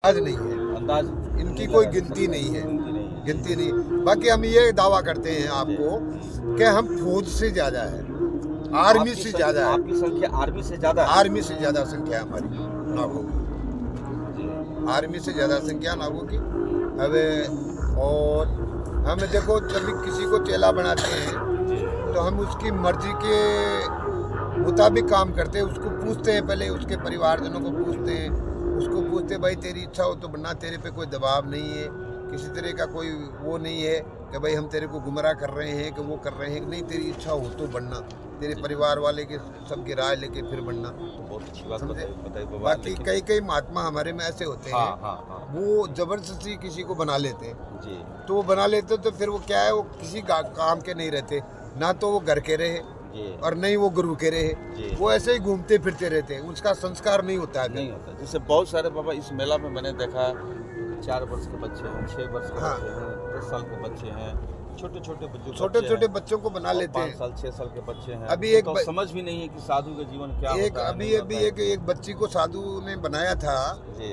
आज नहीं है, अंदाज इनकी कोई गिनती नहीं है, गिनती नहीं। बाकी हम ये दावा करते हैं आपको कि हम फौज से ज्यादा है, आर्मी से ज्यादा है। आपकी संख्या आर्मी से ज्यादा है? आर्मी से ज्यादा संख्या हमारी नागों की, आर्मी से ज्यादा संख्या नागों की। अब और हम देखो, जब किसी को चेला बनाते हैं तो हम उसकी मर्जी के मुताबिक काम करते हैं। उसको पूछते हैं, पहले उसके परिवारजनों को पूछते हैं, उसको पूछते भाई तेरी इच्छा हो तो बनना, तेरे पे कोई दबाव नहीं है, किसी तरह का कोई वो नहीं है कि भाई हम तेरे को गुमराह कर रहे हैं कि वो कर रहे हैं। नहीं, तेरी इच्छा हो तो बनना, तेरे परिवार वाले के सबकी राय लेके फिर बनना। तो बहुत अच्छी बात बताई। बाकी कई कई महात्मा हमारे में ऐसे होते हैं, वो जबरदस्ती किसी को बना लेते हैं जी। तो वो बना लेते तो फिर वो क्या है, वो किसी काम के नहीं रहते, ना तो वो घर के रहे और नहीं वो गुरु के रहे, वो ऐसे ही घूमते फिरते रहते हैं, उसका संस्कार नहीं होता है। नहीं होता। जैसे बहुत सारे बाबा इस मेला में मैंने देखा, 4 वर्ष के बच्चे हैं, 6 वर्ष के बच्चे हैं, 10 साल के बच्चे हैं, छोटे छोटे बच्चों को बना लेते हैं। 5 साल 6 साल के बच्चे हैं। अभी एक तो समझ भी नहीं है कि साधु का जीवन क्या होता है। अभी एक बच्ची को साधु ने बनाया था,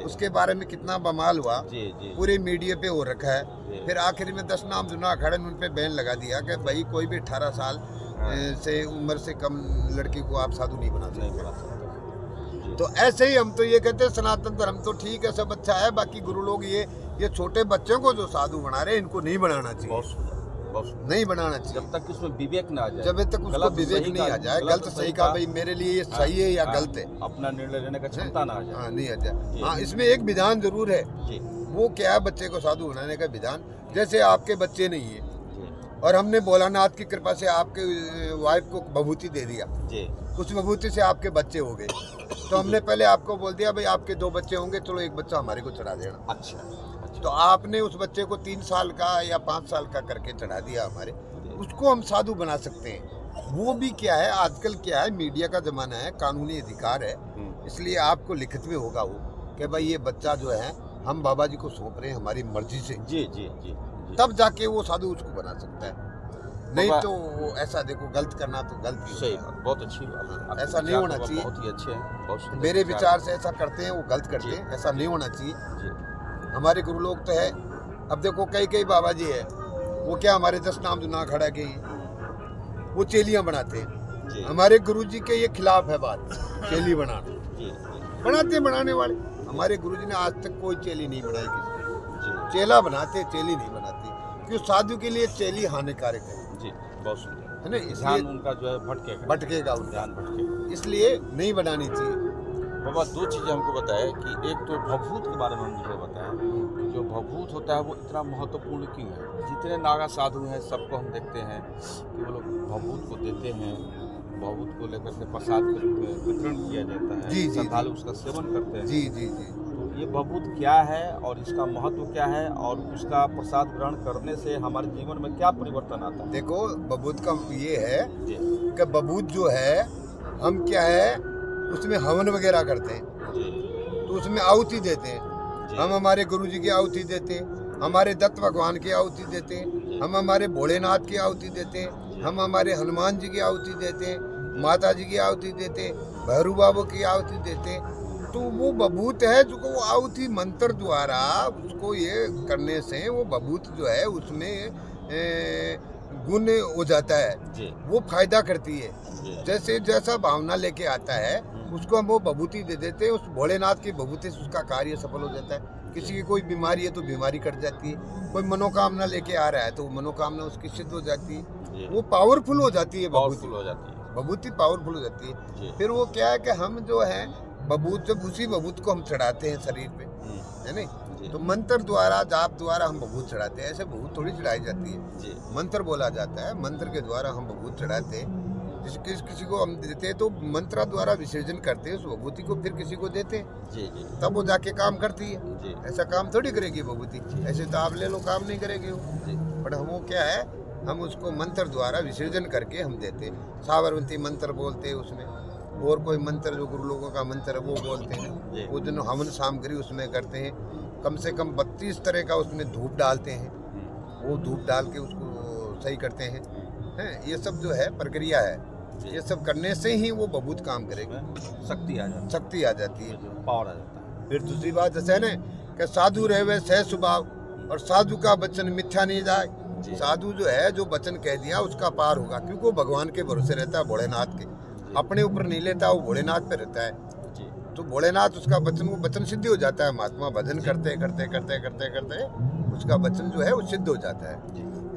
उसके बारे में कितना बवाल हुआ, पूरे मीडिया पे हो रखा है। फिर आखिर में 10 नाम जुना अखाड़े उन पे बैन लगा दिया कि भाई कोई भी 18 साल से उम्र से कम लड़की को आप साधु नहीं बना सकते। तो ऐसे ही हम तो ये कहते हैं, सनातन धर्म तो ठीक है, सब अच्छा है। बाकी गुरु लोग ये छोटे बच्चों को जो साधु बना रहे हैं, इनको नहीं बनाना चाहिए, नहीं बनाना चाहिए। जब तक उसमें विवेक ना आ जाए, जब तक उसको विवेक नहीं आ जाए, गलत सही का भाई मेरे लिए ये सही है या गलत है, अपना निर्णय लेने का क्षमता ना आ जाए। हाँ, नहीं आ जाए। हाँ, इसमें एक विधान जरूर है। वो क्या है, बच्चे को साधु बनाने का विधान। जैसे आपके बच्चे नहीं है और हमने भोलानाथ की कृपा से आपके वाइफ को बभूति दे दिया, उस बभूति से आपके बच्चे हो गए, तो हमने पहले आपको बोल दिया भाई आपके 2 बच्चे होंगे, चलो एक बच्चा हमारे को चढ़ा देना। अच्छा। तो आपने उस बच्चे को 3 साल का या 5 साल का करके चढ़ा दिया हमारे, उसको हम साधु बना सकते हैं। वो भी क्या है, आजकल क्या है, मीडिया का जमाना है, कानूनी अधिकार है, इसलिए आपको लिखित में होगा वो कि भाई ये बच्चा जो है हम बाबा जी को सौंप रहे हैं हमारी मर्जी से। जी। तब जाके वो साधु उसको बना सकता है। नहीं तो ऐसा देखो, गलत करना तो गलत ही सही। बहुत अच्छी बात, ऐसा नहीं होना चाहिए। बहुत ही अच्छे हैं, बहुत मेरे विचार से ऐसा करते हैं वो गलत करते हैं, ऐसा नहीं होना चाहिए। हमारे गुरु लोग तो है, अब देखो कई बाबा जी है, वो क्या हमारे 10 नाम जुना खड़ा के वो चेलियां बनाते हैं। हमारे गुरु जी के ये खिलाफ है बात, चेली बनाते बनाने वाले। हमारे गुरु जी ने आज तक कोई चेली नहीं बनाई किसी, चेला बनाते, चेली नहीं बनाते, क्यों? साधु के लिए चेली हानिकारक है जी। बहुत सुंदर है ना, इसलिए उनका जो है भटकेगा, ध्यान भटकेगा, इसलिए नहीं बनानी चाहिए। बाबा 2 चीज़ें हमको बताए कि एक तो भवभूत के बारे में हम मुझे बताएं, जो भवभूत होता है वो इतना महत्वपूर्ण क्यों है? जितने नागा साधु हैं सबको हम देखते हैं कि वो लोग भवभूत को देते हैं, भवभूत को लेकर के प्रसाद के रूप में वितरण किया जाता है, श्रद्धालु उसका सेवन करते हैं। जी। तो ये भवभूत क्या है और इसका महत्व क्या है, और उसका प्रसाद ग्रहण करने से हमारे जीवन में क्या परिवर्तन आता है? देखो, भवभूत का ये है कि भवभूत जो है, हम क्या है उसमें हवन वगैरह करते हैं, तो उसमें आहुति देते हैं। हम हमारे गुरु जी की आहुति देते हैं, हमारे दत्त भगवान की आहुति देते हैं, हम हमारे भोलेनाथ की आहुति देते हैं, हम हमारे हनुमान जी की आहुति देते हैं, माता जी की आहुति देते हैं, भैरू बाबू की आहुति देते हैं। तो वो भभूत है जो वो आहुति मंत्र द्वारा उसको ये करने से वो भभूत जो है उसमें गुण हो जाता है, वो फायदा करती है। जैसे जैसा भावना लेके आता है उसको हम वो भभूति दे देते हैं, उस भोलेनाथ की भभूति से उसका कार्य सफल हो जाता है। किसी की कोई बीमारी है तो बीमारी कट जाती है, कोई मनोकामना लेके आ रहा है तो मनोकामना उसकी सिद्ध हो जाती है, वो पावरफुल हो जाती है, भभूति पावरफुल हो जाती है। फिर वो क्या है कि हम जो है बबूत, जब उसी बबूत को हम चढ़ाते हैं शरीर पे, है नहीं, तो मंत्र द्वारा, जाप द्वारा हम बबूत चढ़ाते हैं। ऐसे बबूत थोड़ी चढ़ाई जाती है, मंत्र बोला जाता है, मंत्र के द्वारा हम बबूत चढ़ाते हैं। किसी को हम देते हैं तो मंत्र द्वारा विसर्जन करते हैं उस बबूति को, फिर किसी को देते हैं, तब वो जाके काम करती है। ऐसा काम थोड़ी करेगी बबूति, ऐसे तो आप ले लो काम नहीं करेगी वो। बट हम वो क्या है, हम उसको मंत्र द्वारा विसर्जन करके हम देते हैं। साबरमती मंत्र बोलते हैं उसमें, और कोई मंत्र जो गुरु लोगों का मंत्र है वो बोलते हैं। वो दिन हवन सामग्री उसमें करते हैं, कम से कम 32 तरह का उसमें धूप डालते हैं, वो धूप डाल के उसको सही करते हैं। ये सब जो है प्रक्रिया है, ये सब करने से ही वो भभूत काम करेगा, शक्ति आ जाती है, पावर आ जाता है। पावर आ जाता है। फिर दूसरी बात जैसे है ना कि साधु रहे वे सह स्वभाव और साधु का वचन मिथ्या नहीं जाए। साधु जो है जो वचन कह दिया उसका पार होगा, क्योंकि वो भगवान के भरोसे रहता है, भोलेनाथ के, अपने ऊपर नहीं लेता, वो भोलेनाथ पे रहता है। तो भोलेनाथ उसका वचन, वो वचन सिद्ध हो जाता है। महात्मा भजन करते करते करते करते करते उसका वचन जो है वो सिद्ध हो जाता है,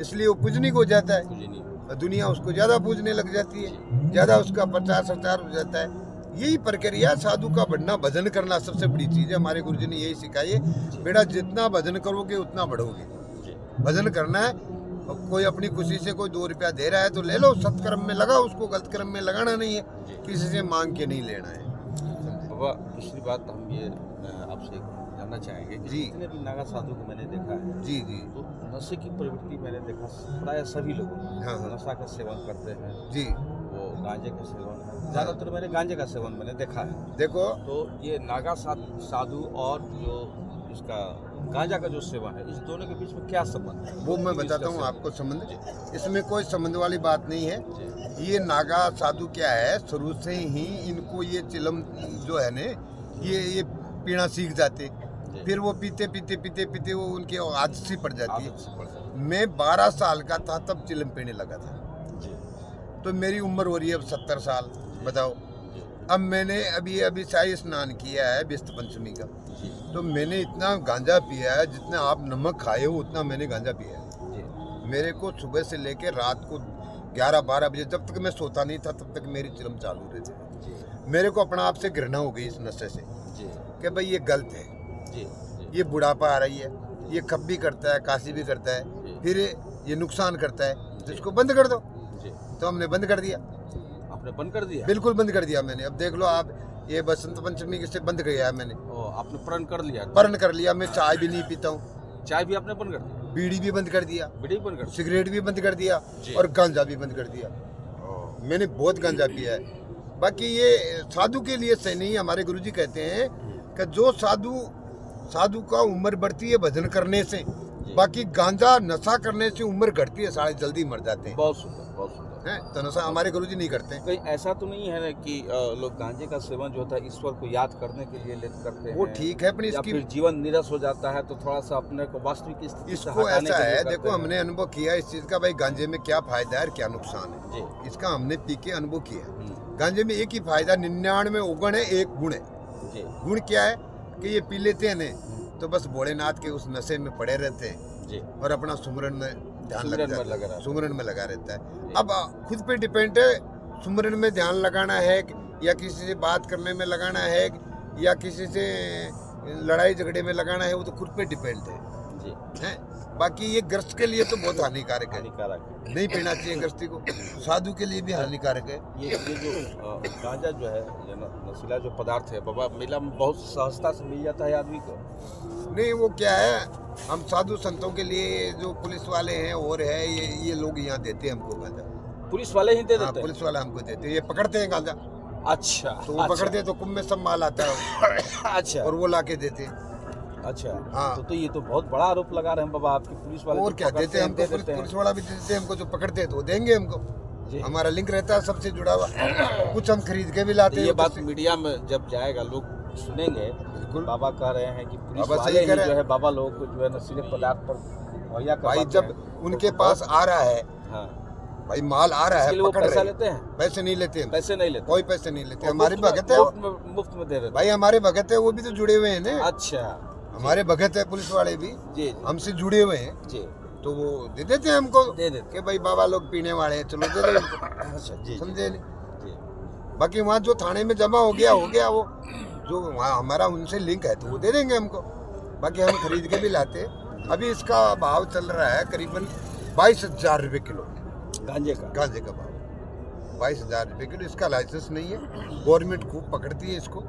इसलिए वो पूजनीक हो जाता है। दुनिया उसको ज्यादा पूजने लग जाती है, ज्यादा उसका प्रचार प्रचार हो जाता है। यही प्रक्रिया साधु का बढ़ना, भजन करना सबसे बड़ी चीज है। हमारे गुरुजी ने यही सिखाई है, बेटा जितना भजन करोगे उतना बढ़ोगे। भजन करना है, कोई अपनी खुशी से कोई 2 रुपया दे रहा है तो ले लो, सत्कर्म में लगाओ उसको, गलत कर्म में लगाना नहीं है, किसी से मांग के नहीं लेना है। बाबा दूसरी बात हम ये आपसे जानना चाहेंगे कि जी, जितने भी नागा साधु को मैंने देखा है, जी जी, तो नशे की प्रवृत्ति मैंने देखा प्राय सभी लोग नशा का सेवन करते हैं। जी, वो गांजे का सेवन है, ज्यादातर मैंने गांजे का सेवन मैंने देखा है। देखो तो ये नागा साधु और जो इसका गांजा का जो सेवन है, इस दोनों के बीच में क्या संबंध है? वो मैं बताता हूँ आपको संबंध। इसमें कोई संबंध वाली बात नहीं है। ये नागा साधु क्या है, शुरू से ही इनको ये चिलम जो है ने, ये पीना सीख जाते, फिर वो पीते पीते पीते पीते वो उनकी आदत सी पड़ जाती है। मैं 12 साल का था तब चिलम पीने लगा था, तो मेरी उम्र हो रही है अब 70 साल। बताओ, अब मैंने अभी शाही स्नान किया है बिस्त पंचमी का, तो मैंने इतना गांजा पिया है, जितना आप नमक खाए हो उतना मैंने गांजा पिया है। मेरे को सुबह से लेकर रात को 11-12 बजे, जब तक मैं सोता नहीं था तब तक मेरी चिलम चालू रहती। मेरे को अपना आप से घृणा हो गई इस नशे से कि भाई ये गलत है, ये बुढ़ापा आ रही है, ये कब भी करता है, काशी भी करता है, फिर ये नुकसान करता है, तो इसको बंद कर दो। तो हमने बंद कर दिया। आपने बंद कर दिया? बिल्कुल बंद कर दिया मैंने। अब देख लो आप, ये बसंत पंचमी से बंद किया है मैंने। आपने प्रण कर लिया? प्रण कर लिया। मैं चाय भी नहीं पीता हूँ। चाय भी आपने बंद कर दिया? बीड़ी भी बंद कर दिया, बीड़ी बंद कर, सिगरेट भी बंद कर दिया और गांजा भी बंद कर दिया। मैंने बहुत गांजा पिया है। बाकी ये साधु के लिए सही नहीं है। हमारे गुरुजी कहते हैं कि जो साधु का उम्र बढ़ती है भजन करने से, बाकी गांजा नशा करने से उम्र घटती है, सारे जल्दी मर जाते हैं। बहुत सुंदर, बहुत सुंदर है तो नशा हमारे गुरुजी नहीं करते। कहीं ऐसा तो नहीं है ना कि लोग गांजे का सेवन जो होता है ईश्वर को याद करने के लिए करते हैं? वो ठीक है, अपनी इसकी फिर जीवन निरस हो जाता है तो थोड़ा सा अपने को वास्तविक स्थिति से इसको ऐसा है। देखो, हमने अनुभव किया इस चीज का, भाई गांजे में क्या फायदा है और क्या नुकसान है, इसका हमने पी के अनुभव किया। गांजे में एक ही फायदा, 99 उगण है, 1 गुण है। गुण क्या है कि ये पी लेते हैं न तो बस भोलेनाथ के उस नशे में पड़े रहते हैं और अपना सुमरन में ध्यान सुमरन में लगा रहता है। अब खुद पे डिपेंड है, सुमरन में ध्यान लगाना है या किसी से बात करने में लगाना है या किसी से लड़ाई झगड़े में लगाना है, वो तो खुद पे डिपेंड है। बाकी ये ग्रस्त के लिए तो बहुत हानिकारक है, नहीं पीना चाहिए ग्रस्ती को। साधु के लिए भी हानिकारक है। ये जो गांजा जो है, नशीला जो पदार्थ है बाबा, मेला में बहुत सहजता से मिल जाता है आदमी को? नहीं, वो क्या है, हम साधु संतों के लिए जो पुलिस वाले हैं और है, ये लोग यहाँ देते हैं हमको गांजा। पुलिस वाले ही दे देते हैं? पुलिस वाला हमको देते हैं, ये पकड़ते हैं गांजा। अच्छा, तो वो पकड़ते हैं तो कुंभ में सब माल आता है। अच्छा, और वो लाके देते हैं। अच्छा, हाँ। तो ये तो बहुत बड़ा आरोप लगा रहे हैं बाबा आपकी, पुलिस वाले और क्या देते हैं हमको, पुलिस वाला भी देते हैं हमको, जो पकड़ते हैं तो देंगे हमको। हमारा लिंक रहता है सबसे जुड़ा हुआ, कुछ हम खरीद के भी लाते हैं। ये बात मीडिया में जब जाएगा लोग सुनेंगे, बिल्कुल बाबा कह रहे हैं कि पुलिस वाले जो है बाबा लोगों को जो है नशीले पदार्थ पर मुहैया भाई, जब उनके पास आ रहा है, भाई माल आ रहा है, पकड़ पैसा लेते हैं? पैसे नहीं लेते हैं, पैसे नहीं लेते, कोई पैसे नहीं लेते। हमारे भगत है, मुफ्त में दे रहे भाई, हमारे भगत है, वो भी तो जुड़े हुए हैं ना। अच्छा, हमारे भगत है पुलिस वाले भी हमसे जुड़े हुए हैं जी, तो वो दे देते हैं हमको, दे देते कि भाई बाबा लोग पीने वाले हैं, चलो दे दो। समझे नहीं? बाकी वहाँ जो थाने में जमा हो गया वो जो वहाँ हमारा उनसे लिंक है तो वो दे देंगे हमको। बाकी हम खरीद के भी लाते। अभी इसका भाव चल रहा है करीबन 22,000 रुपये किलो गांजे का भाव, 22,000 रुपये किलो। इसका लाइसेंस नहीं है, गवर्नमेंट खूब पकड़ती है इसको,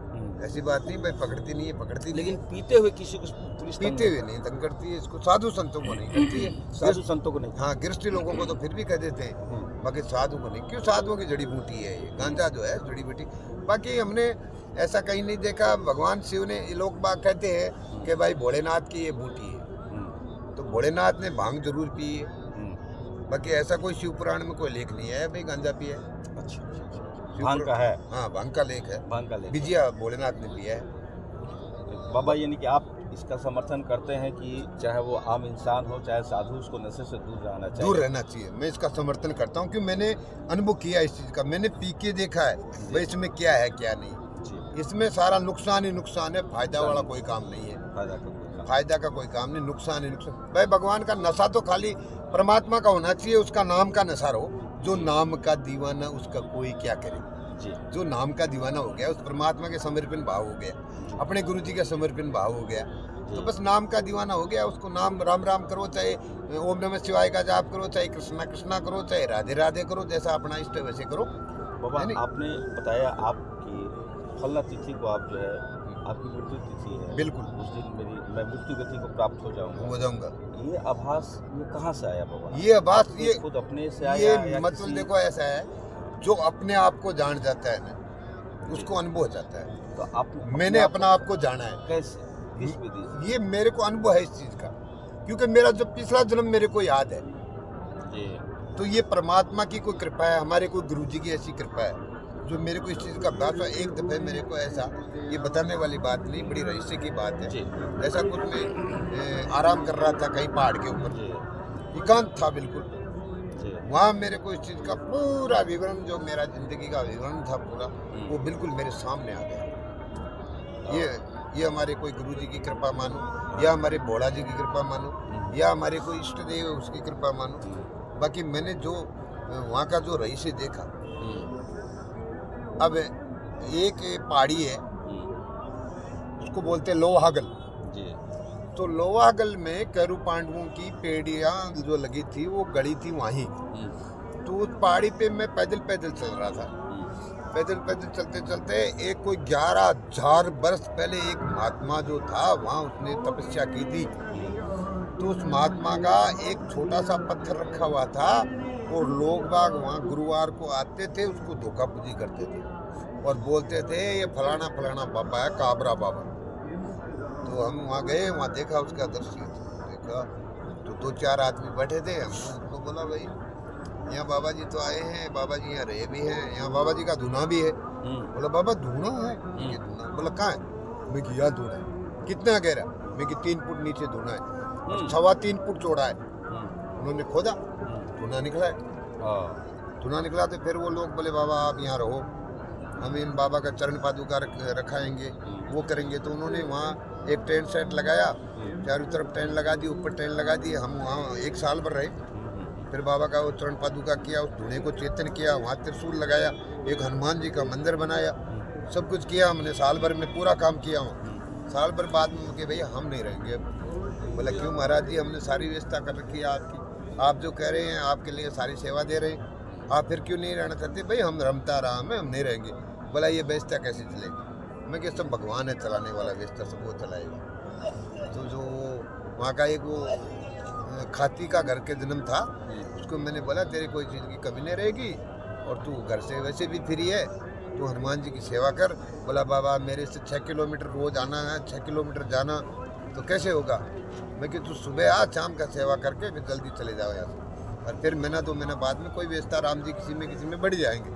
ऐसी बात नहीं भाई पकड़ती नहीं है, लेकिन पीते हुए किसी को पुलिस पीते हुए नहीं तंग करती है इसको। साधु संतों को नहीं करती है, साधु संतों को नहीं। हाँ, गृहस्थी लोगों को तो फिर भी कह देते हैं, बाकी साधु को नहीं। क्यों? साधुओं की जड़ी बूटी है ये गांजा जो है, जड़ी बूटी। बाकी हमने ऐसा कहीं नहीं देखा। भगवान शिव ने, ये लोग बात कहते हैं कि भाई भोलेनाथ की ये बूटी है, तो भोलेनाथ ने भांग जरूर पी है। बाकी ऐसा कोई शिव पुराण में कोई लेख नहीं है भाई गांजा पिया है। अच्छा, भांग का है? हाँ, भांग का लेख है, भांग का लेख। बिजिया भोलेनाथ ने पिया है बाबा। यानी कि आप इसका समर्थन करते हैं कि चाहे वो आम इंसान हो चाहे साधु, उसको नशे से दूर रहना चाहिए। दूर रहना चाहिए। मैं इसका समर्थन करता हूँ क्योंकि मैंने अनुभव किया इस चीज़ का। मैंने पी के देखा है भाई इसमें क्या है क्या नहीं। इसमें सारा नुकसान ही नुकसान है, फायदा वाला कोई काम नहीं है। फायदा का कोई काम नहीं, नुकसान ही नुकसान। भाई भगवान का नशा तो खाली परमात्मा का होना चाहिए, उसका नाम का नशा रहो। जो नाम का दीवाना उसका कोई क्या करे। जो नाम का दीवाना हो गया, उस परमात्मा के समर्पण भाव हो गया, अपने गुरु जी का समर्पण भाव हो गया, तो बस नाम का दीवाना हो गया। उसको नाम राम राम करो, चाहे ओम नमः शिवाय का जाप करो, चाहे कृष्णा कृष्णा करो, चाहे राधे राधे करो, जैसा अपना इष्ट है वैसे करो। बाबा आपने बताया आपकी फलना तिथि को आप जो है आपकी मृत्यु तिथि है, बिल्कुल उस दिन मैं मृत्यु गति को प्राप्त हो जाऊंगा। ये आभास ये कहाँ से आया बाबा? ये आभास ये खुद अपने से आया ये मतलब देखो ऐसा है, जो अपने आप को जान जाता है ना उसको अनुभव हो जाता है। तो आप मैंने अपना आप को जाना है। कैसे, किस विधि? ये मेरे को अनुभव है इस चीज का, क्योंकि मेरा जो पिछला जन्म मेरे को याद है। तो ये परमात्मा की कोई कृपा है, हमारे कोई गुरु जी की ऐसी कृपा है जो मेरे को इस चीज का अभ्यास हुआ। एक दफे मेरे को ऐसा, ये बताने वाली बात नहीं, बड़ी रहस्य की बात है। ऐसा कुछ मैं आराम कर रहा था कहीं पहाड़ के ऊपर, एकांत था बिल्कुल। वहाँ मेरे को इस चीज़ का पूरा विवरण, जो मेरा जिंदगी का विवरण था पूरा, वो बिल्कुल मेरे सामने आ गया। ये हमारे कोई गुरु जी की कृपा मानो, या हमारे भोला जी की कृपा मानो, या हमारे कोई इष्ट देव है उसकी कृपा मानो। बाकी मैंने जो वहाँ का जो रहस्य देखा, अब एक पहाड़ी है उसको बोलते लोहागल। तो लोहागल में कौरव पांडवों की पेड़ियाँ जो लगी थी वो गड़ी थी वहीं। तो उस पहाड़ी पे मैं पैदल पैदल चल रहा था। पैदल पैदल चलते चलते एक कोई 11,000 वर्ष पहले एक महात्मा जो था वहाँ, उसने तपस्या की थी। तो उस महात्मा का एक छोटा सा पत्थर रखा हुआ था और लोग बाग वहाँ गुरुवार को आते थे, उसको धोखा पूजी करते थे और बोलते थे ये फलाना फलाना बाबा है, काबरा बाबा। तो हम वहाँ गए, वहाँ देखा उसका दृश्य देखा। तो 2-4 आदमी बैठे थे। हमने उनको बोला भाई यहाँ बाबा जी तो आए हैं, बाबा जी यहाँ रहे भी हैं, यहाँ बाबा जी का धुना भी है। बोला बाबा धुना है? ये धुना? बोला कहाँ है? मैं कि यहाँ धुना है। कितना गहरा? मैं कि 3 फुट नीचे धुना है, 3.25 फुट चौड़ा है। उन्होंने खोदा, धुना निकला है। धुना निकला तो फिर वो लोग बोले बाबा आप यहाँ रहो, हम इन बाबा का चरण पादुका रखाएंगे, वो करेंगे। तो उन्होंने वहाँ एक टेंट सेट लगाया, चारों तरफ टेंट लगा दी, ऊपर टेंट लगा दी। हम वहाँ 1 साल भर रहे। फिर बाबा का वो चरण पादुका किया, उस धुएं को चेतन किया, वहाँ त्रिशूल लगाया, एक हनुमान जी का मंदिर बनाया, सब कुछ किया हमने। साल भर में पूरा काम किया वहाँ। साल भर बाद में कि भैया हम नहीं रहेंगे। बोला क्यों महाराज जी? हमने सारी व्यवस्था कर रखी है आपकी, आप जो कह रहे हैं आपके लिए सारी सेवा दे रहे हैं, आप फिर क्यों नहीं रहना चाहते? भाई हम रमता राम है, हम नहीं रहेंगे। बोला ये व्यवस्था कैसे चलेगी? मैं कि सब भगवान है चलाने वाला, व्यवस्था सब वो चलाएगा। तो जो वहाँ का एक वो खाती का घर के जन्म था, उसको मैंने बोला तेरे कोई चीज़ की कमी नहीं रहेगी और तू घर से वैसे भी फ्री है, तू हनुमान जी की सेवा कर। बोला बाबा मेरे से 6 किलोमीटर रोज आना है, 6 किलोमीटर जाना तो कैसे होगा? मैं कि तू सुबह आ, शाम का सेवा करके फिर जल्दी चले जाओ यहाँ से। और फिर महीना 2 महीना बाद में कोई व्यवस्था राम जी किसी में बढ़ जाएंगे।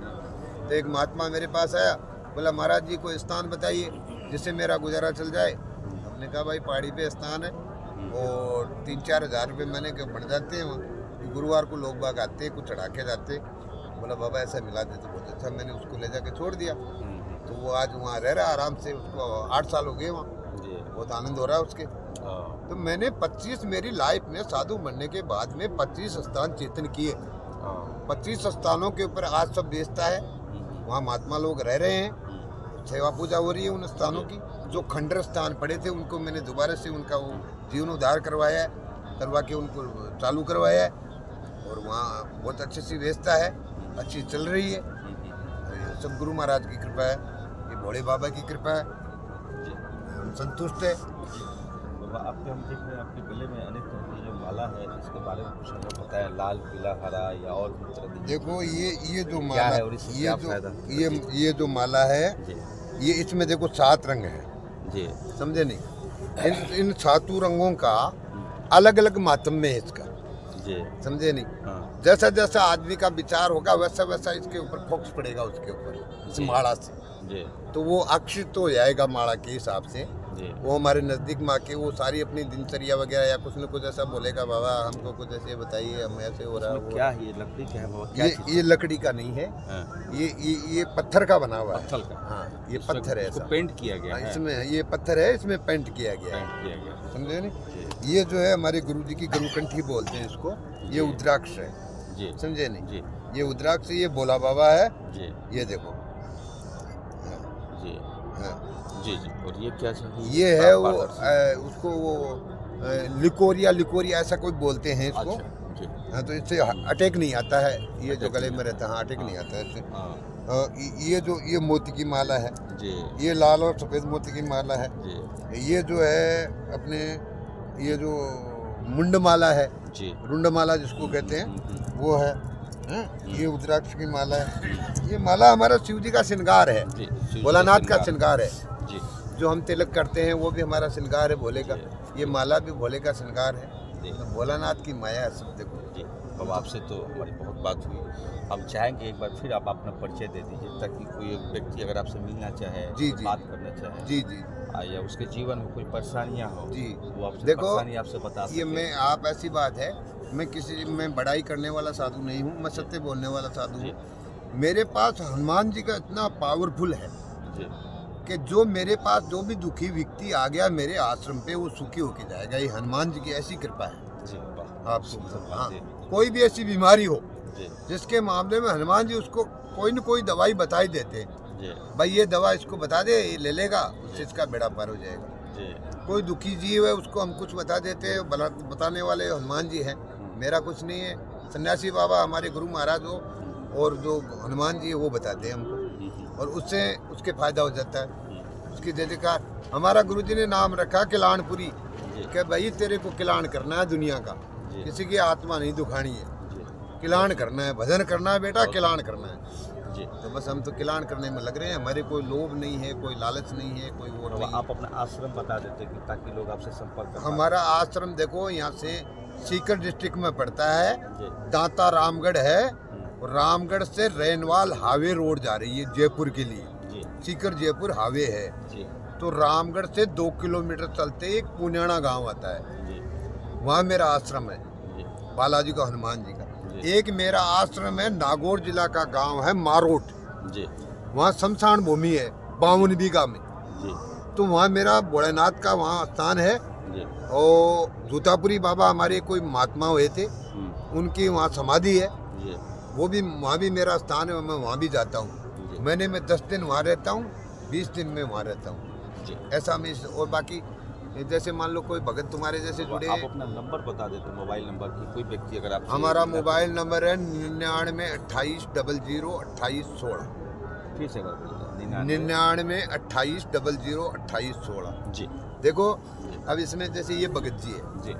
तो एक महात्मा मेरे पास आया, बोला महाराज जी कोई स्थान बताइए जिससे मेरा गुजारा चल जाए। हमने कहा भाई पहाड़ी पे स्थान है और 3-4 हज़ार रुपये महीने के बढ़ जाते हैं वहाँ। गुरुवार को लोग बाग आते, कुछ चढ़ा के जाते। बोला बाबा ऐसा मिला दे तो बहुत अच्छा। मैंने उसको ले जाके छोड़ दिया। तो वो आज वहाँ रह रहा आराम से, उसको 8 साल हो गए वहाँ, बहुत आनंद हो रहा है उसके। तो मैंने 25 मेरी लाइफ में साधु बनने के बाद में 25 स्थान चेतन किए। 25 स्थानों के ऊपर आज सब बेचता है, वहाँ महात्मा लोग रह रहे हैं, सेवा पूजा हो रही है उन स्थानों की। जो खंडर स्थान पड़े थे उनको मैंने दोबारा से उनका वो जीर्णोद्धार करवाया है, करवा के उनको चालू करवाया है और वहाँ बहुत अच्छी सी व्यवस्था है, अच्छी चल रही है। सब गुरु महाराज की कृपा है, ये भोले बाबा की कृपा है, हम संतुष्ट है। बाबा आपके हम देख रहे हैं आपके गले में अनेक तरह की जो माला है, इसके बारे में कुछ हमें बताया, लाल पीला हरा या और भी तरह की। देखो ये जो माला है और इससे क्या फायदा? ये जो माला है ये इसमें देखो 7 रंग है जी, समझे नहीं? इन 7 रंगों का अलग अलग मातम्य है इसका जी, समझे नहीं? हाँ। जैसा जैसा आदमी का विचार होगा वैसा वैसा इसके ऊपर फोकस पड़ेगा उसके ऊपर, इस माला से। जी। तो वो अक्षित हो जाएगा माला के हिसाब से। जी। वो हमारे नज़दीक माँ के, वो सारी अपनी दिनचर्या वगैरह या कुछ न कुछ ऐसा बोलेगा, बाबा हमको कुछ ऐसे बताइए, हम ऐसे हो रहा है। क्या है ये लकड़ी क्या है बाबा? क्या ये लकड़ी का नहीं है, हाँ। ये पत्थर का बना हुआ है। पत्थर का? हाँ, ये पत्थर है, ऐसा पेंट किया गया है इसमें, ये पत्थर है, इसमें पेंट किया गया है, पेंट किया गया। समझे नहीं? ये जो है हमारे गुरुजी की गुरुकंठी बोलते हैं इसको, ये उद्राक्ष है जी, समझे नहीं? जी, ये उद्राक्ष, ये भोला बाबा है जी, ये देखो। जी, हाँ, जी, जी। और ये क्या चाहिए? ये है वो उसको वो लिकोरिया ऐसा कोई बोलते हैं इसको। अच्छा, जी, हाँ, तो इससे अटैक नहीं आता है, ये जो गले में रहता है, हाँ, अटैक नहीं आता है इससे। हाँ, ये मोती की माला है जी, ये लाल और सफ़ेद मोती की माला है। जी, ये जो है अपने, ये जो मुंड माला है, जी, रुंड माला जिसको कहते हैं वो है। ये उद्राक्ष की माला है। ये माला हमारा शिव जी का श्रृंगार है, जी, शिव जी भोलानाथ का श्रृंगार है। जी, जो हम तिलक करते हैं वो भी हमारा श्रृंगार है भोले का। ये माला भी भोले का श्रृंगार है, जी। तो भोलानाथ की माया है सब। देखो जी, अब आपसे तो हमारी बहुत बात हुई, हम चाहेंगे एक बार फिर आप अपना परिचय दे दीजिए, ताकि कोई एक व्यक्ति अगर आपसे मिलना चाहे, जी, जी। बात करना चाहे, जी जी या उसके जीवन में कोई परेशानियां हो, जी। वो आपसे देखो, परेशानी आपसे बता ये सके। मैं, आप ऐसी बात है, मैं बड़ाई करने वाला साधु नहीं हूँ, मैं सत्य बोलने वाला साधु जी, हूँ। मेरे पास हनुमान जी का इतना पावरफुल है जी, कि जो मेरे पास जो भी दुखी व्यक्ति आ गया मेरे आश्रम पे, वो सुखी होके जाएगा। ये हनुमान जी की ऐसी कृपा है जी, वाह, आपको। हाँ, जी, कोई भी ऐसी बीमारी हो जी, जिसके मामले में हनुमान जी उसको कोई न कोई दवाई बता ही देते हैं। जी, भाई ये दवा इसको बता दे, ये ले लेगा, उससे इसका बेड़ा पार हो जाएगा। जी, कोई दुखी जीव है उसको हम कुछ बता देते हैं, बताने वाले हनुमान जी हैं। मेरा कुछ नहीं है, सन्यासी बाबा हमारे गुरु महाराज हो, और जो हनुमान जी है वो बताते हैं हमको, और उससे उसके फायदा हो जाता है, उसकी जयकार। हमारा गुरु जी ने नाम रखा किलानपुरी, कि भाई तेरे को किलान करना है दुनिया का, किसी की आत्मा नहीं दुखानी है, किलान करना है, भजन करना है बेटा, किलान करना है जी। तो बस हम तो किलान करने में लग रहे हैं। हमारे कोई लोभ नहीं है, कोई लालच नहीं है, कोई वो नहीं। आप अपना आश्रम बता देते कि ताकि लोग आपसे संपर्क कर पाएं। हमारा आश्रम देखो यहाँ से सीकर डिस्ट्रिक्ट में पड़ता है, जी, दांता रामगढ़ है, और रामगढ़ से रेनवाल हाईवे रोड जा रही है जयपुर के लिए। जी, सीकर जयपुर हाईवे है, जी, तो रामगढ़ से 2 किलोमीटर चलते एक पुण्याना गांव आता है, जी, वहाँ मेरा आश्रम है, जी, बालाजी का, हनुमान जी का। जी। एक मेरा आश्रम है नागौर जिला का गांव है मारोट, जी, वहाँ शमशान भूमि है 52 बीघा में, जी, तो वहाँ मेरा भोलेनाथ का वहाँ स्थान है। जी, और जूतापुरी बाबा हमारे कोई महात्मा हुए थे, उनकी वहाँ समाधि है, जी, वो भी, वहाँ भी मेरा स्थान है, मैं वहाँ भी जाता हूँ। जी, महीने में 10 दिन वहाँ रहता हूँ, 20 दिन में वहाँ रहता हूँ, जी। ऐसा मैं। और बाकी जैसे मान लो कोई भगत तुम्हारे जैसे जुड़े, आप अपना नंबर बता देते, मोबाइल नंबर की, कोई व्यक्ति अगर आप हमारा मोबाइल नंबर है 99 28 00 28 16। फिर से कर दीजिए, 99 28 00 28 16। जी, देखो जी, अब इसमें जैसे ये भगत जी है, जी,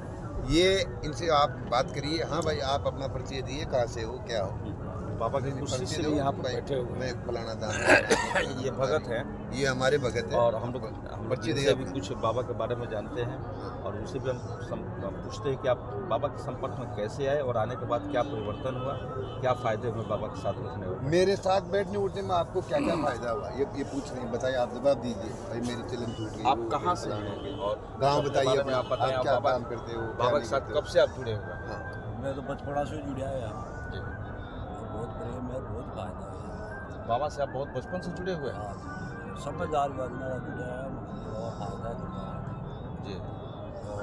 ये इनसे आप बात करिए। हाँ भाई, आप अपना परिचय दिए, कहाँ से हो, क्या हो? बाबा की खुशी परिचय से दो यहाँ पर भाई, बैठे हुए मैं फलाना दान हैं। ये भगत हैं, ये हमारे भगत है, और हम लोग परिचय इनसे दिया भी कुछ बाबा के बारे में जानते हैं, और उनसे भी हम पूछते हैं कि आप बाबा के संपर्क में कैसे आए, और आने के बाद क्या परिवर्तन हुआ, क्या फायदे हुए बाबा के साथ उठने में। मेरे साथ बैठने उठने में आपको क्या क्या फायदा हुआ, ये पूछ रहे हैं, बताइए, आप जवाब दीजिए भाई, मेरी चलन छूट गई। आप कहाँ से हैं और गाँव बताइए, में आप बताएं, आप आप क्या बाबा काम करते हो, बाबा के साथ कब से आप जुड़े हुए हैं? हाँ, मैं तो बचपना से जुड़ा है यार, जी, बहुत प्रेम है, बहुत फायदा है। बाबा से आप बहुत बचपन से जुड़े हुए हैं? हाँ, समझदार वाला जुड़ा है, मुझे फायदा है। जी, और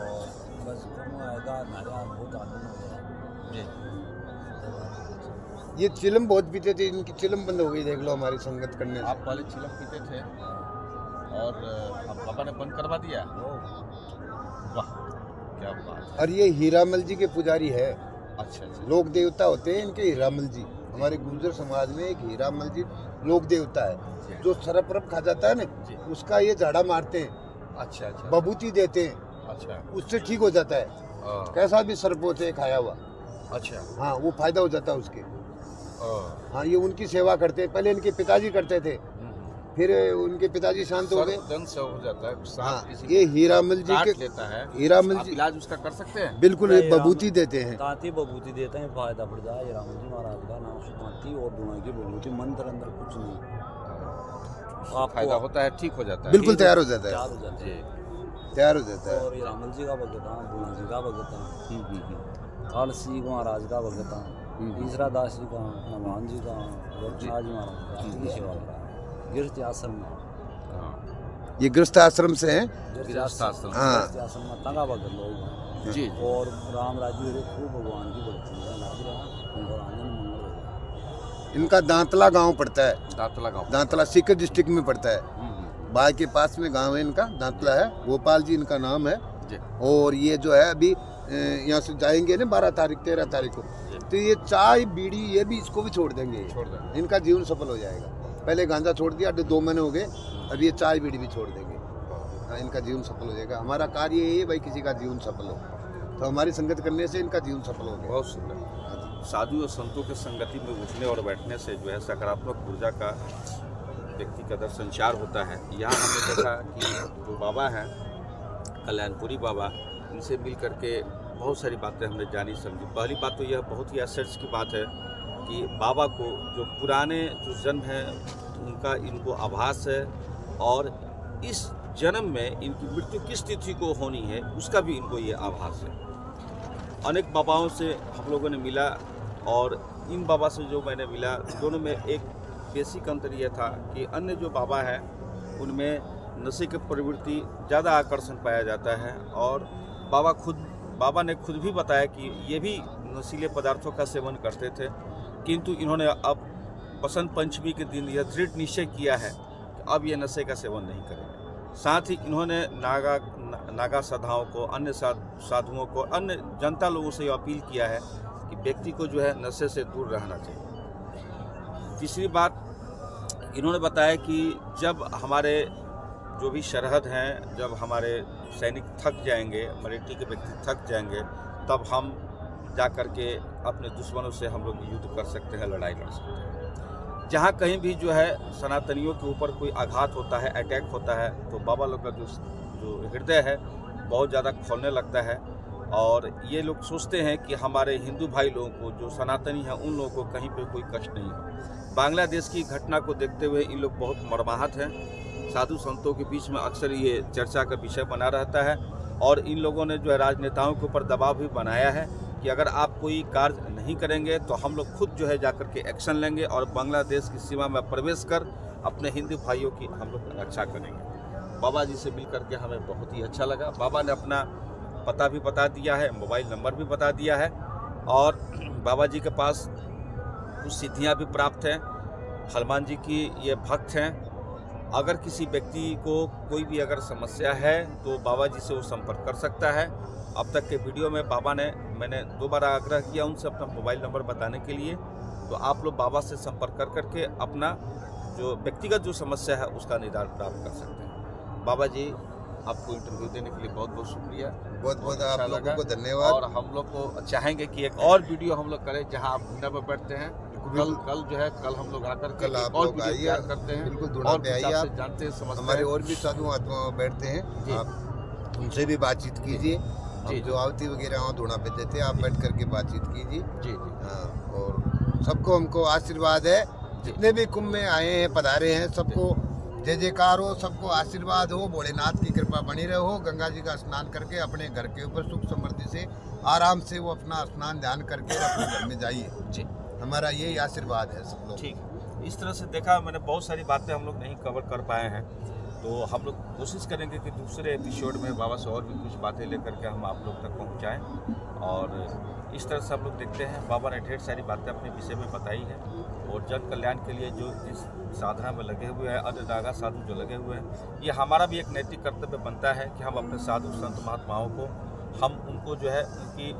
बस तुम आएगा मेरा बहुत आनंद हो गया। जी, ये चिलम बहुत पीते थे, इनकी चिलम बंद हो गई, देख लो हमारी संगत करने से। आप पहले चिलम पीते थे और अब पापा ने बंद करवा दिया? वाह, क्या बात। और ये हीरामल जी के पुजारी है, अच्छा, अच्छा, लोक देवता होते हैं इनके हीरामल जी। हमारे गुर्जर समाज में एक हीरामल जी लोक देवता है, जो सरप रप खा जाता है जी। ना, उसका ये झाड़ा मारते हैं, अच्छा, अच्छा, बबूती देते हैं, अच्छा, उससे ठीक हो जाता है। हाँ, कैसा भी सर्प होते हैं खाया हुआ, अच्छा, हाँ, वो फायदा हो जाता है उसके। हाँ, हाँ, ये उनकी सेवा करते हैं, पहले इनके पिताजी करते थे, फिर उनके पिताजी शांत हो गए। दंत से हो जाता है, सांप हाँ, किसी ये को हीरामल जी काट के, लेता है, हीरामल आप जी इलाज उसका कर सकते हैं? बिल्कुल ये बबूती देते हैं। तांती बबूती देते हैं, फायदा पड़ जाए। ये राम जी महाराज का नाम से तांती और दुआ की बबूती, मंत्र अंदर कुछ नहीं, फायदा होता है, ठीक हो जाता है। बिल्कुल तैयार हो जाता है। तैयार हो जाते जी, हैं। तैयार हो जाता है। और ये रामल जी का भगत था, बुआ जी का भगत था, कालसी महाराज का भगत था, तीसरा दास जी का, नमान जी का, गोरखनाथ जी महाराज का, की सेवा करा गृहस्थ आश्रम में। ये गृहस्थ आश्रम से हैं। गृहस्थ आश्रम। हाँ। गृहस्थ आश्रम में तंगा भगत लोग जी। और राम राज्य रे खूब भगवान की भक्ति है लाग रहा और आनंद मंगल होगा। इनका दांतला गांव पड़ता है, दांतला गाँव। दांतला सीकर डिस्ट्रिक्ट में पड़ता है। बाढ़ के पास में गांव है इनका, दांतला है, गोपाल जी इनका नाम है। जी। और ये जो है अभी यहाँ से जाएंगे ना 12 तारीख 13 तारीख को, तो ये चाय बीड़ी ये भी इसको भी छोड़ देंगे, छोड़ देंगे। इनका जीवन सफल हो जाएगा। पहले गांजा छोड़ दिया, 2 महीने हो गए, अब ये चाय बीड़ी भी छोड़ देंगे। हाँ, इनका जीवन सफल हो जाएगा। हमारा कार्य यही है भाई, किसी का जीवन सफल हो, तो हमारी संगत करने से इनका जीवन सफल हो गया। बहुत सुंदर। साधु और संतों के संगति में उठने और बैठने से जो है सकारात्मक ऊर्जा का व्यक्ति का अंदर संचार होता है। यहाँ हमने देखा कि जो बाबा हैं कल्याणपुरी बाबा, इनसे मिल करके बहुत सारी बातें हमने जानी समझी। पहली बात तो यह बहुत ही आश्चर्य की बात है कि बाबा को जो पुराने जो जन्म है उनका इनको आभास है, और इस जन्म में इनकी मृत्यु किस तिथि को होनी है उसका भी इनको ये आभास है। अनेक बाबाओं से हम लोगों ने मिला, और इन बाबा से जो मैंने मिला, दोनों में एक बेसिक अंतर यह था कि अन्य जो बाबा हैं उनमें नशे की प्रवृत्ति ज़्यादा आकर्षण पाया जाता है, और बाबा ने खुद भी बताया कि ये भी नशीले पदार्थों का सेवन करते थे, किंतु इन्होंने अब बसंत पंचमी के दिन यह दृढ़ निश्चय किया है कि अब ये नशे का सेवन नहीं करेंगे। साथ ही इन्होंने नागा साधाओं को, अन्य साधुओं को, अन्य जनता लोगों से अपील किया है कि व्यक्ति को जो है नशे से दूर रहना चाहिए। तीसरी बात इन्होंने बताया कि जब हमारे जो भी सरहद हैं, जब हमारे सैनिक थक जाएंगे, मिलिट्री के व्यक्ति थक जाएंगे, तब हम जा कर के अपने दुश्मनों से हम लोग युद्ध कर सकते हैं, लड़ाई लड़ सकते हैं। जहाँ कहीं भी जो है सनातनियों के ऊपर कोई आघात होता है, अटैक होता है, तो बाबा लोग का जो हृदय है बहुत ज़्यादा खोलने लगता है, और ये लोग सोचते हैं कि हमारे हिंदू भाई लोगों को, जो सनातनी हैं, उन लोगों को कहीं पे कोई कष्ट नहीं हो। बांग्लादेश की घटना को देखते हुए इन लोग बहुत मर्माहत हैं। साधु संतों के बीच में अक्सर ये चर्चा का विषय बना रहता है, और इन लोगों ने जो है राजनेताओं के ऊपर दबाव भी बनाया है कि अगर आप कोई कार्य नहीं करेंगे तो हम लोग खुद जो है जाकर के एक्शन लेंगे और बांग्लादेश की सीमा में प्रवेश कर अपने हिंदू भाइयों की हम लोग रक्षा करेंगे। बाबा जी से मिल करके हमें बहुत ही अच्छा लगा। बाबा ने अपना पता भी बता दिया है, मोबाइल नंबर भी बता दिया है, और बाबा जी के पास कुछ सिद्धियां भी प्राप्त हैं। हनुमान जी की ये भक्त हैं। अगर किसी व्यक्ति को कोई भी अगर समस्या है तो बाबा जी से वो संपर्क कर सकता है। अब तक के वीडियो में मैंने 2 बार आग्रह किया उनसे अपना मोबाइल नंबर बताने के लिए, तो आप लोग बाबा से संपर्क कर करके अपना जो व्यक्तिगत जो समस्या है उसका निदान प्राप्त कर सकते हैं। बाबा जी, आपको इंटरव्यू देने के लिए बहुत बहुत शुक्रिया, बहुत बहुत आप लोगों को धन्यवाद। और हम लोग को चाहेंगे कि एक और वीडियो हम लोग करें जहां आप धुना पर बैठते हैं। कल जो है कल हम लोग आकर कल आप और लोग आइए, करते हैं, बिल्कुल धुना पे आइए, आप जानते हैं, समझते हमारे हैं। और भी साधु महात्मा बैठते हैं, आप उनसे भी बातचीत कीजिए। हम जो आवती वगैरह वहाँ धुना पे देते हैं, आप बैठ करके बातचीत कीजिए। जी। हाँ, और सबको हमको आशीर्वाद है, जितने भी कुंभ में आए हैं, पधारे हैं, सबको जय जयकार हो, सबको आशीर्वाद हो, भोलेनाथ की कृपा बनी रहे हो। गंगा जी का स्नान करके अपने घर के ऊपर सुख समृद्धि से आराम से वो अपना स्नान ध्यान करके अपने घर में जाइए। जी, हमारा यही आशीर्वाद है सब लोग। ठीक है। इस तरह से देखा, मैंने बहुत सारी बातें हम लोग नहीं कवर कर पाए हैं, तो हम लोग कोशिश करेंगे कि दूसरे एपिसोड में बाबा से और भी कुछ बातें लेकर के हम आप लोग तक पहुंचाएं। और इस तरह से हम लोग देखते हैं, बाबा ने ढेर सारी बातें अपने विषय में बताई है, और जन कल्याण के लिए जो जिस साधना में लगे हुए हैं, अन्य नागा साधु जो लगे हुए हैं, ये हमारा भी एक नैतिक कर्तव्य बनता है कि हम अपने साधु संत महात्माओं को, हम उनको जो है उनकी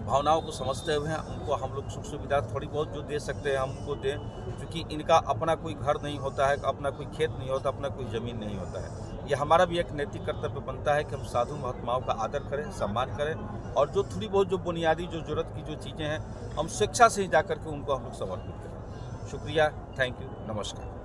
भावनाओं को समझते हुए हैं, उनको हम लोग सुख सुविधा थोड़ी बहुत जो दे सकते हैं हम उनको दें, क्योंकि इनका अपना कोई घर नहीं होता है, अपना कोई खेत नहीं होता, अपना कोई ज़मीन नहीं होता है। ये हमारा भी एक नैतिक कर्तव्य बनता है कि हम साधु महात्माओं का आदर करें, सम्मान करें, और जो थोड़ी बहुत जो बुनियादी जो ज़रूरत की जो चीज़ें हैं, हम स्वेच्छा से ही जा करके उनको हम लोग समर्पित करें। शुक्रिया, थैंक यू, नमस्कार।